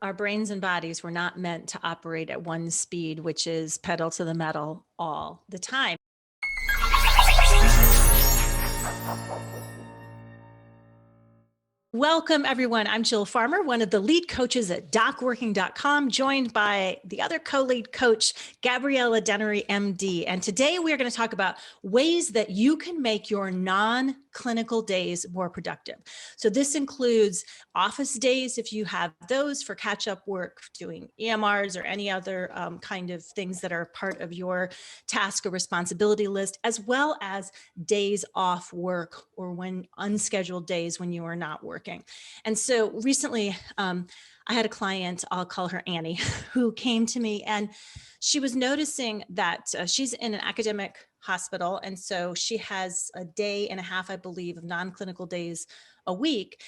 Our brains and bodies were not meant to operate at one speed, which is pedal to the metal all the time. Welcome, everyone. I'm Jill Farmer, one of the lead coaches at DocWorking.com, joined by the other co-lead coach, Gabriella Dennery, MD. And today we are going to talk about ways that you can make your non-clinical days more productive. So this includes office days, if you have those, for catch-up work, doing EMRs or any other kind of things that are part of your task or responsibility list, as well as days off work or when unscheduled days when you are not working. And so recently, I had a client, I'll call her Annie, who came to me and she was noticing that she's in an academic hospital. And so she has a day and a half, I believe, of non-clinical days a week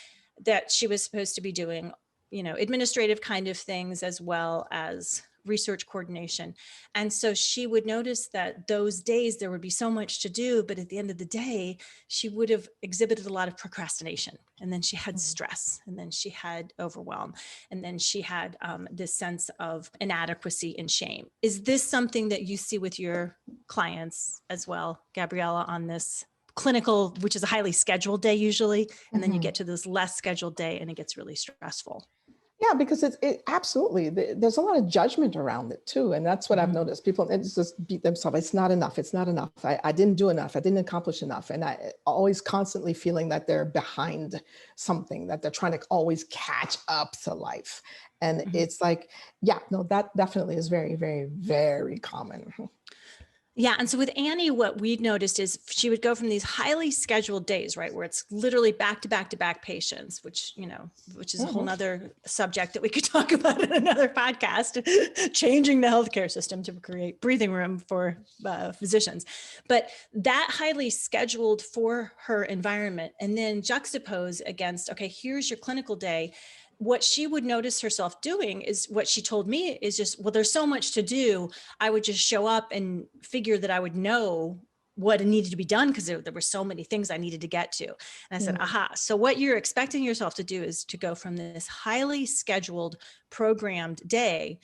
that she was supposed to be doing, administrative kind of things as well as research coordination. And so she would notice that those days there would be so much to do, but at the end of the day, she would have exhibited a lot of procrastination. And then she had stress, and then she had overwhelm, and then she had this sense of inadequacy and shame. Is this something that you see with your clients as well, Gabriella, on this clinical, which is a highly scheduled day usually, and then you get to this less scheduled day and it gets really stressful? Yeah, because it absolutely, there's a lot of judgment around it too. And that's what I've noticed. People just beat themselves. It's not enough. It's not enough. I didn't do enough. I didn't accomplish enough. And I always constantly feeling that they're behind something, that they're trying to always catch up to life. And it's like, yeah, no, that definitely is very, very, very common. Yeah. And so with Annie, what we'd noticed is she would go from these highly scheduled days, right, where it's literally back to back to back patients, which is a whole nother subject that we could talk about in another podcast, changing the healthcare system to create breathing room for physicians. But that highly scheduled for her environment, and then juxtapose against, okay, here's your clinical day. What she would notice herself doing is what she told me is just, well, there's so much to do. I would just show up and figure that I would know what needed to be done because there were so many things I needed to get to. And I said, aha. So what you're expecting yourself to do is to go from this highly scheduled, programmed day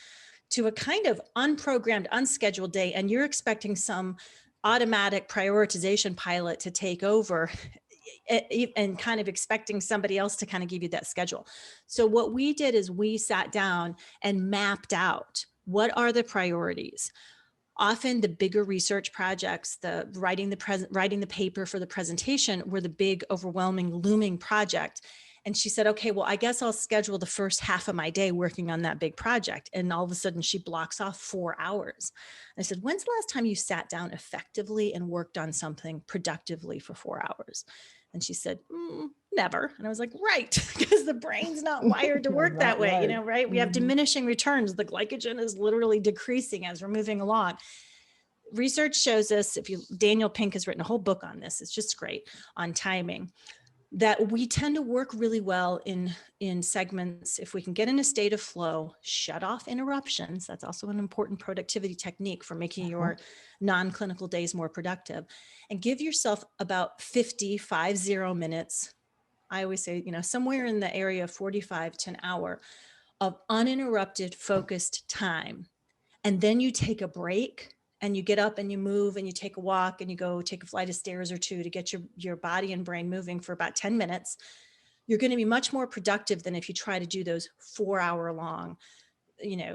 to a kind of unprogrammed, unscheduled day. And you're expecting some automatic prioritization pilot to take over and kind of expecting somebody else to kind of give you that schedule. So what we did is we sat down and mapped out what are the priorities. Often the bigger research projects, the writing the paper for the presentation were the big, overwhelming, looming project. And she said, okay, well, I guess I'll schedule the first half of my day working on that big project. And all of a sudden she blocks off 4 hours. And I said, when's the last time you sat down effectively and worked on something productively for 4 hours? And she said, never. And I was like, right, because the brain's not wired to work that way, right? We have diminishing returns. The glycogen is literally decreasing as we're moving along. Research shows us, Daniel Pink has written a whole book on this, it's just great, on timing, that we tend to work really well in segments. If we can get in a state of flow, shut off interruptions. That's also an important productivity technique for making your non-clinical days more productive, and give yourself about 50 minutes. I always say, somewhere in the area of 45 to an hour of uninterrupted, focused time. And then you take a break and you get up and you move and you take a walk and you go take a flight of stairs or two to get your body and brain moving for about 10 minutes. You're going to be much more productive than if you try to do those 4-hour long,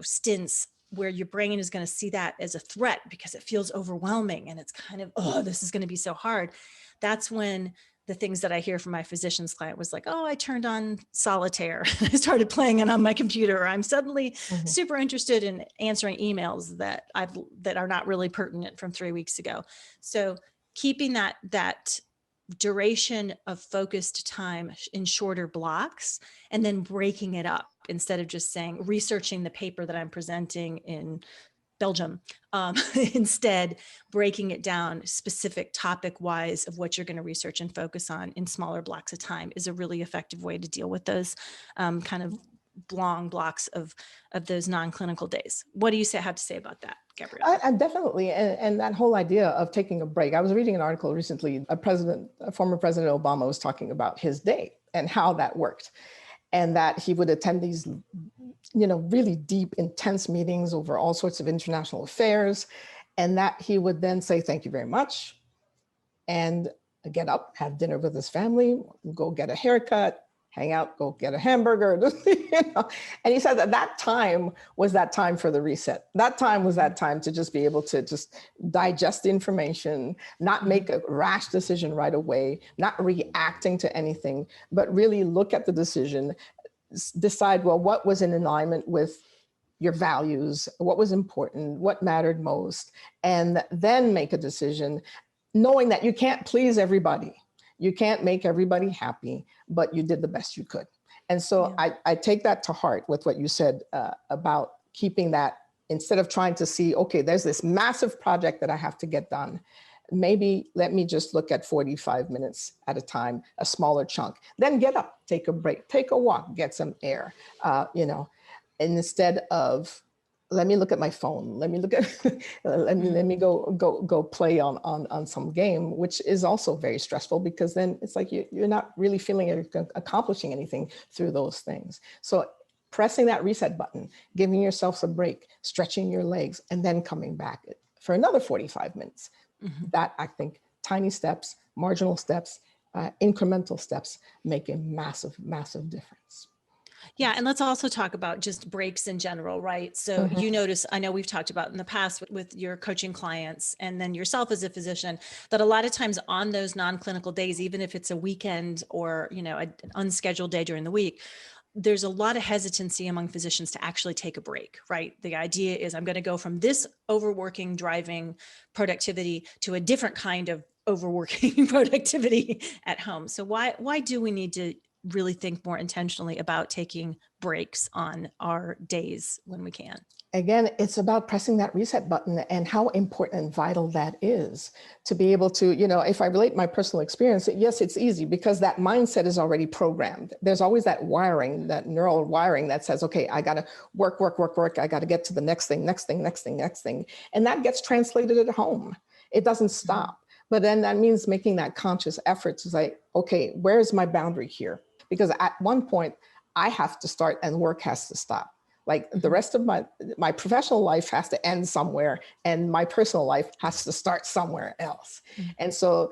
stints where your brain is going to see that as a threat because it feels overwhelming and it's kind of, oh, this is going to be so hard. That's when the things that I hear from my physician's client was like, oh, I turned on solitaire. I started playing it on my computer. Or I'm suddenly super interested in answering emails that are not really pertinent from 3 weeks ago. So keeping that duration of focused time in shorter blocks and then breaking it up instead of just saying researching the paper that I'm presenting in Belgium, instead breaking it down specific topic wise of what you're going to research and focus on in smaller blocks of time is a really effective way to deal with those kind of long blocks of those non-clinical days. What do you have to say about that, Gabriella? I definitely, and that whole idea of taking a break. I was reading an article recently, former President Obama was talking about his day and how that worked, and that he would attend these really deep, intense meetings over all sorts of international affairs. And that he would then say, thank you very much. And get up, have dinner with his family, go get a haircut, hang out, go get a hamburger. And he said that time was that time for the reset. That time was that time to just be able to just digest the information, not make a rash decision right away, not reacting to anything, but really look at the decision, decide, well, what was in alignment with your values, what was important, what mattered most, and then make a decision, knowing that you can't please everybody. You can't make everybody happy, but you did the best you could. And so I take that to heart with what you said about keeping that, instead of trying to see, okay, there's this massive project that I have to get done. Maybe let me just look at 45 minutes at a time, a smaller chunk, then get up, take a break, take a walk, get some air, and instead of, let me look at my phone, let me look at, let me go play on some game, which is also very stressful, because then it's like you're not really feeling you're accomplishing anything through those things. So pressing that reset button, giving yourself a break, stretching your legs, and then coming back for another 45 minutes. That, I think, tiny steps, marginal steps, incremental steps make a massive, massive difference. Yeah. And let's also talk about just breaks in general, right? So you notice, I know we've talked about in the past with your coaching clients and then yourself as a physician, that a lot of times on those non-clinical days, even if it's a weekend or, an unscheduled day during the week, there's a lot of hesitancy among physicians to actually take a break, right? The idea is I'm going to go from this overworking, driving productivity to a different kind of overworking productivity at home. So why do we need to really think more intentionally about taking breaks on our days when we can? Again, it's about pressing that reset button and how important and vital that is to be able to, if I relate my personal experience, yes, it's easy because that mindset is already programmed. There's always that wiring, that neural wiring that says, okay, I got to work. I got to get to the next thing. And that gets translated at home. It doesn't stop. But then that means making that conscious effort to say, okay, where's my boundary here? Because at one point I have to start and work has to stop. Like the rest of my professional life has to end somewhere and my personal life has to start somewhere else. And so,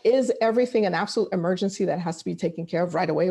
is everything an absolute emergency that has to be taken care of right away?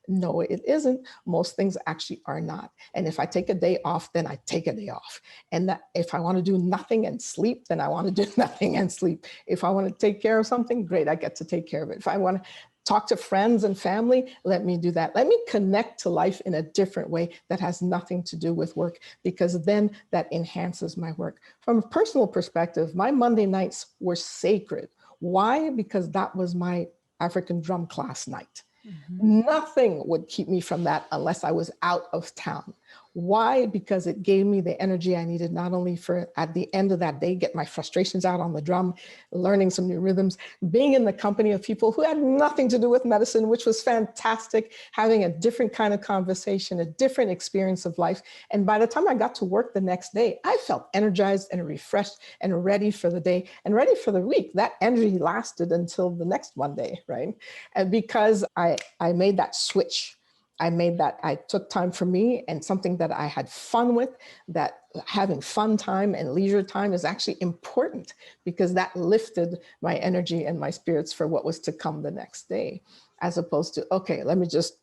No, it isn't. Most things actually are not. And if I take a day off, then I take a day off. And that if I want to do nothing and sleep, then I want to do nothing and sleep. If I want to take care of something, great, I get to take care of it. If I want to talk to friends and family, let me do that. Let me connect to life in a different way that has nothing to do with work, because then that enhances my work. From a personal perspective, my Monday nights were sacred. Why? Because that was my African drum class night. Nothing would keep me from that unless I was out of town. Why? Because it gave me the energy I needed, not only for at the end of that day, get my frustrations out on the drum, learning some new rhythms, being in the company of people who had nothing to do with medicine, which was fantastic, having a different kind of conversation, a different experience of life. And by the time I got to work the next day, I felt energized and refreshed and ready for the day and ready for the week. That energy lasted until the next Monday, right? And because I made that switch, I took time for me and something that I had fun with, that having fun time and leisure time is actually important because that lifted my energy and my spirits for what was to come the next day, as opposed to, okay, let me just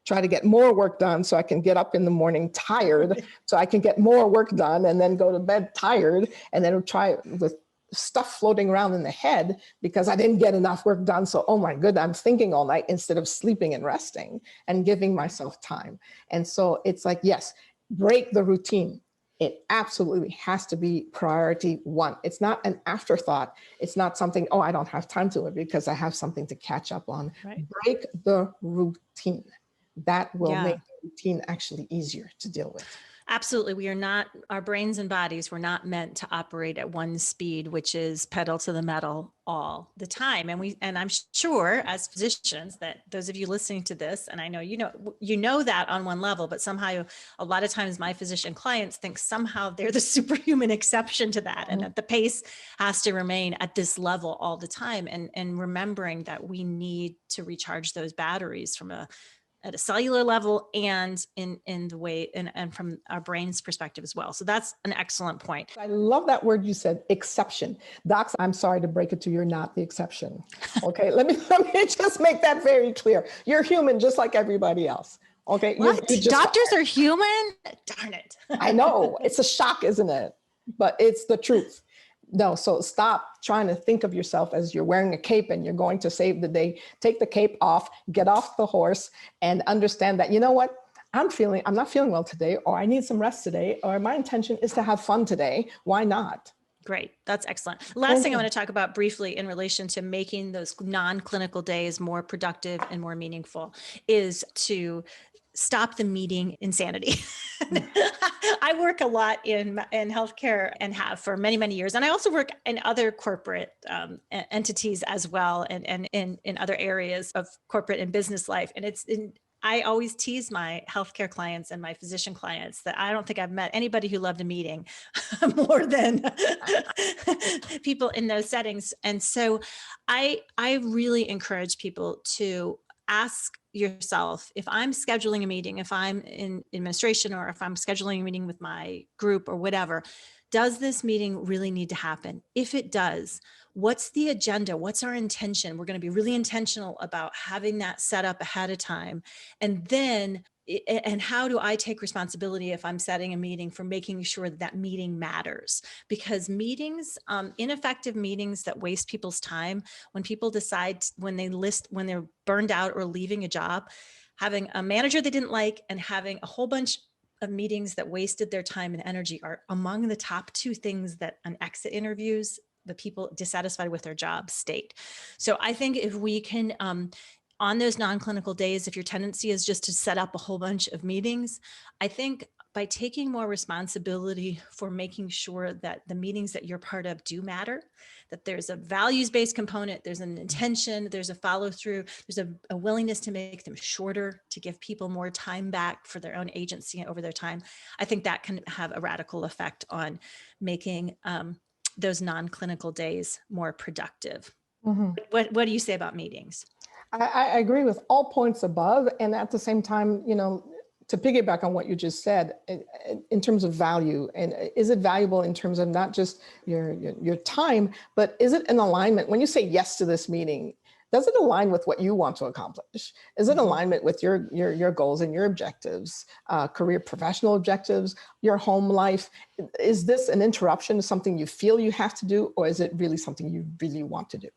try to get more work done so I can get up in the morning tired, so I can get more work done and then go to bed tired, and then try with stuff floating around in the head because I didn't get enough work done. So, oh my goodness, I'm thinking all night instead of sleeping and resting and giving myself time. And so it's like, yes, break the routine. It absolutely has to be priority one. It's not an afterthought. It's not something, oh, I don't have time to it because I have something to catch up on. Right. Break the routine. That will make the routine actually easier to deal with. Absolutely. We are not, our brains and bodies were not meant to operate at one speed, which is pedal to the metal all the time. And I'm sure as physicians that those of you listening to this, and I know, you know that on one level, but somehow a lot of times my physician clients think somehow they're the superhuman exception to that. And that the pace has to remain at this level all the time. And remembering that we need to recharge those batteries from a at a cellular level and in the way, and from our brain's perspective as well. So that's an excellent point. I love that word you said, exception. Docs, I'm sorry to break it to you, you're not the exception. Okay, let me just make that very clear. You're human just like everybody else. Okay. What? Doctors are human? Darn it. I know, it's a shock, isn't it? But it's the truth. No, so stop trying to think of yourself as you're wearing a cape and you're going to save the day. Take the cape off, get off the horse, and understand that, you know what? I'm not feeling well today, or I need some rest today, or my intention is to have fun today. Why not? Great. That's excellent. Last thing I want to talk about briefly in relation to making those non-clinical days more productive and more meaningful is to stop the meeting insanity. I work a lot in healthcare and have for many, many years. And I also work in other corporate entities as well, and in other areas of corporate and business life. And I always tease my healthcare clients and my physician clients that I don't think I've met anybody who loved a meeting more than people in those settings. And so I really encourage people to ask yourself, if I'm scheduling a meeting, if I'm in administration, or if I'm scheduling a meeting with my group or whatever, does this meeting really need to happen? If it does, what's the agenda? What's our intention? We're going to be really intentional about having that set up ahead of time. And then, and how do I take responsibility if I'm setting a meeting for making sure that that meeting matters? Because meetings, ineffective meetings that waste people's time, when people decide, when they're burned out or leaving a job, having a manager they didn't like and having a whole bunch of meetings that wasted their time and energy are among the top two things that on exit interviews, the people dissatisfied with their job state. So I think if we can, on those non-clinical days, if your tendency is just to set up a whole bunch of meetings, I think by taking more responsibility for making sure that the meetings that you're part of do matter, that there's a values-based component, there's an intention, there's a follow-through, there's a willingness to make them shorter, to give people more time back for their own agency over their time. I think that can have a radical effect on making those non-clinical days more productive. Mm-hmm. What do you say about meetings? I agree with all points above. And at the same time, to piggyback on what you just said, in terms of value, and is it valuable in terms of not just your time, but is it in alignment? When you say yes to this meeting, does it align with what you want to accomplish? Is it in alignment with your goals and your objectives, career, professional objectives, your home life? Is this an interruption to something you feel you have to do, or is it really something you really want to do?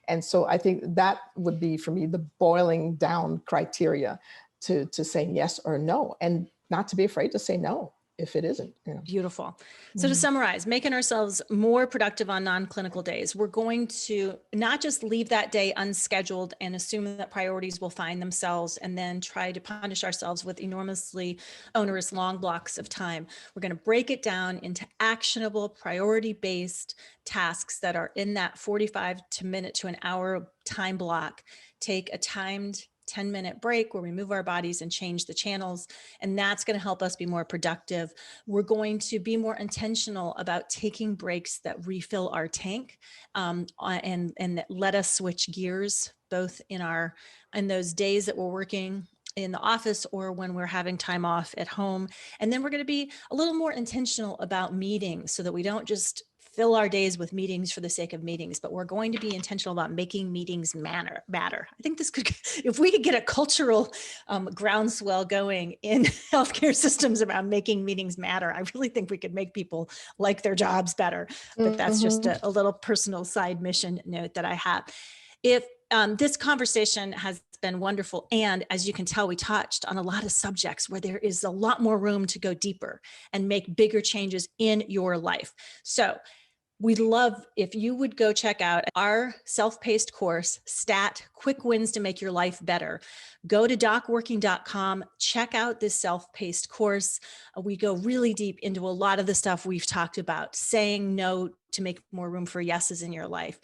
And so I think that would be, for me, the boiling down criteria to saying yes or no, and not to be afraid to say no if it isn't. Beautiful. So to summarize, making ourselves more productive on non-clinical days, we're going to not just leave that day unscheduled and assume that priorities will find themselves and then try to punish ourselves with enormously onerous long blocks of time. We're going to break it down into actionable, priority-based tasks that are in that 45 minute to an hour time block. Take a timed 10-minute break where we move our bodies and change the channels. And that's going to help us be more productive. We're going to be more intentional about taking breaks that refill our tank and that let us switch gears, both in those days that we're working in the office or when we're having time off at home. And then we're going to be a little more intentional about meetings so that we don't just fill our days with meetings for the sake of meetings, but we're going to be intentional about making meetings matter. I think this could, if we could get a cultural groundswell going in healthcare systems around making meetings matter, I really think we could make people like their jobs better. But that's just a little personal side mission note that I have. If this conversation has been wonderful, and as you can tell, we touched on a lot of subjects where there is a lot more room to go deeper and make bigger changes in your life. So we'd love if you would go check out our self-paced course, STAT, Quick Wins to Make Your Life Better. Go to DocWorking.com, check out this self-paced course. We go really deep into a lot of the stuff we've talked about, saying no to make more room for yeses in your life,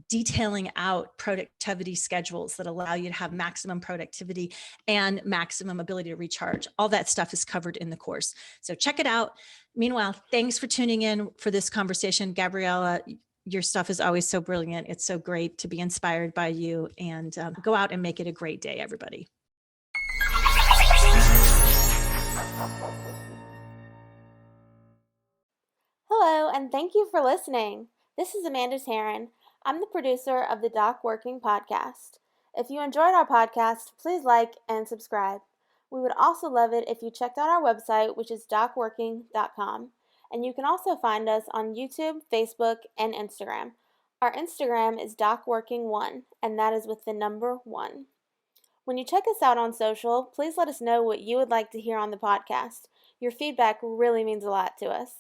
detailing out productivity schedules that allow you to have maximum productivity and maximum ability to recharge. All that stuff is covered in the course. So check it out. Meanwhile, thanks for tuning in for this conversation. Gabriella, your stuff is always so brilliant. It's so great to be inspired by you, and go out and make it a great day, everybody. and thank you for listening. This is Amanda Taran. I'm the producer of the DocWorking podcast. If you enjoyed our podcast, please like and subscribe. We would also love it if you checked out our website, which is docworking.com. And you can also find us on YouTube, Facebook, and Instagram. Our Instagram is DocWorking1, and that is with the number 1. When you check us out on social, please let us know what you would like to hear on the podcast. Your feedback really means a lot to us.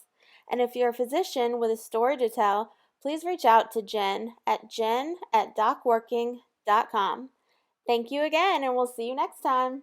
And if you're a physician with a story to tell, please reach out to jen@docworking.com. Thank you again, and we'll see you next time.